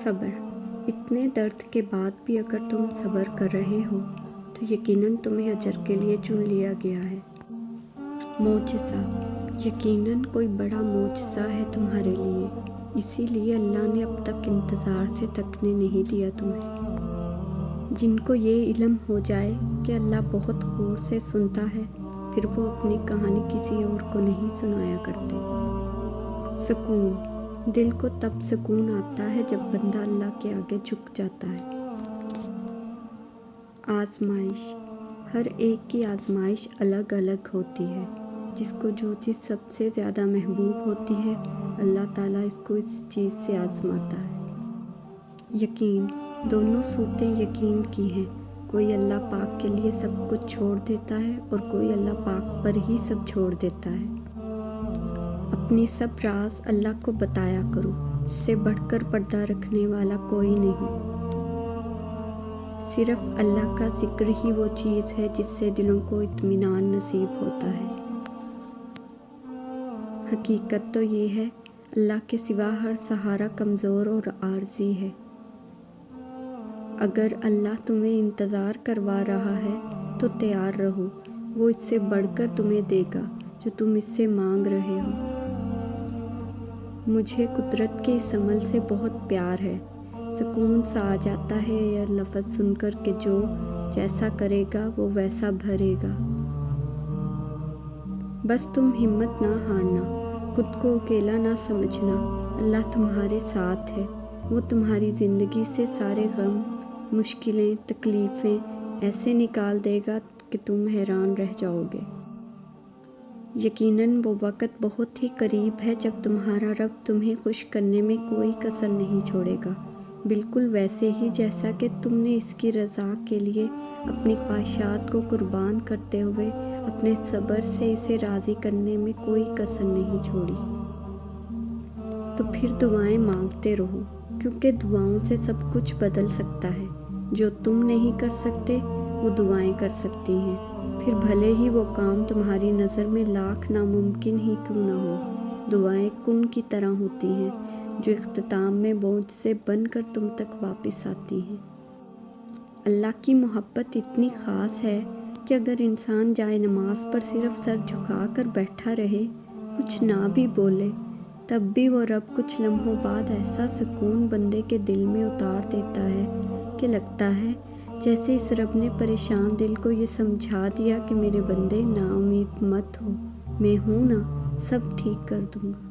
صبر۔ اتنے درد کے بعد بھی اگر تم صبر کر رہے ہو تو یقیناً تمہیں اجر کے لیے چن لیا گیا ہے۔ معجزہ۔ یقیناً کوئی بڑا معجزہ ہے تمہارے لیے، اسی لیے اللہ نے اب تک انتظار سے تھکنے نہیں دیا تمہیں۔ جن کو یہ علم ہو جائے کہ اللہ بہت غور سے سنتا ہے، پھر وہ اپنی کہانی کسی اور کو نہیں سنایا کرتے۔ سکون۔ دل کو تب سکون آتا ہے جب بندہ اللہ کے آگے جھک جاتا ہے۔ آزمائش۔ ہر ایک کی آزمائش الگ الگ ہوتی ہے۔ جس کو جو چیز سب سے زیادہ محبوب ہوتی ہے، اللہ تعالیٰ اس کو اس چیز سے آزماتا ہے۔ یقین۔ دونوں صورتیں یقین کی ہیں۔ کوئی اللہ پاک کے لیے سب کچھ چھوڑ دیتا ہے اور کوئی اللہ پاک پر ہی سب چھوڑ دیتا ہے۔ اپنے سب راز اللہ کو بتایا کرو، اس سے بڑھ کر پردہ رکھنے والا کوئی نہیں۔ صرف اللہ کا ذکر ہی وہ چیز ہے جس سے دلوں کو اطمینان نصیب ہوتا ہے۔ حقیقت تو یہ ہے، اللہ کے سوا ہر سہارا کمزور اور عارضی ہے۔ اگر اللہ تمہیں انتظار کروا رہا ہے تو تیار رہو، وہ اس سے بڑھ کر تمہیں دے گا جو تم اس سے مانگ رہے ہو۔ مجھے قدرت کے اس عمل سے بہت پیار ہے۔ سکون سا آ جاتا ہے یہ لفظ سن کر کہ جو جیسا کرے گا وہ ویسا بھرے گا۔ بس تم ہمت نہ ہارنا، خود کو اکیلا نہ سمجھنا، اللہ تمہارے ساتھ ہے۔ وہ تمہاری زندگی سے سارے غم، مشکلیں، تکلیفیں ایسے نکال دے گا کہ تم حیران رہ جاؤ گے۔ یقیناً وہ وقت بہت ہی قریب ہے جب تمہارا رب تمہیں خوش کرنے میں کوئی کسر نہیں چھوڑے گا، بالکل ویسے ہی جیسا کہ تم نے اس کی رضا کے لیے اپنی خواہشات کو قربان کرتے ہوئے اپنے صبر سے اسے راضی کرنے میں کوئی کسر نہیں چھوڑی۔ تو پھر دعائیں مانگتے رہو، کیونکہ دعاؤں سے سب کچھ بدل سکتا ہے۔ جو تم نہیں کر سکتے وہ دعائیں کر سکتی ہیں، پھر بھلے ہی وہ کام تمہاری نظر میں لاکھ ناممکن ہی کیوں نہ ہو۔ دعائیں کن کی طرح ہوتی ہیں جو اختتام میں بوجھ سے بن کر تم تک واپس آتی ہیں۔ اللہ کی محبت اتنی خاص ہے کہ اگر انسان جائے نماز پر صرف سر جھکا کر بیٹھا رہے، کچھ نہ بھی بولے، تب بھی وہ رب کچھ لمحوں بعد ایسا سکون بندے کے دل میں اتار دیتا ہے کہ لگتا ہے جیسے اس رب نے پریشان دل کو یہ سمجھا دیا کہ میرے بندے نا امید مت ہو، میں ہوں نا، سب ٹھیک کر دوں گا۔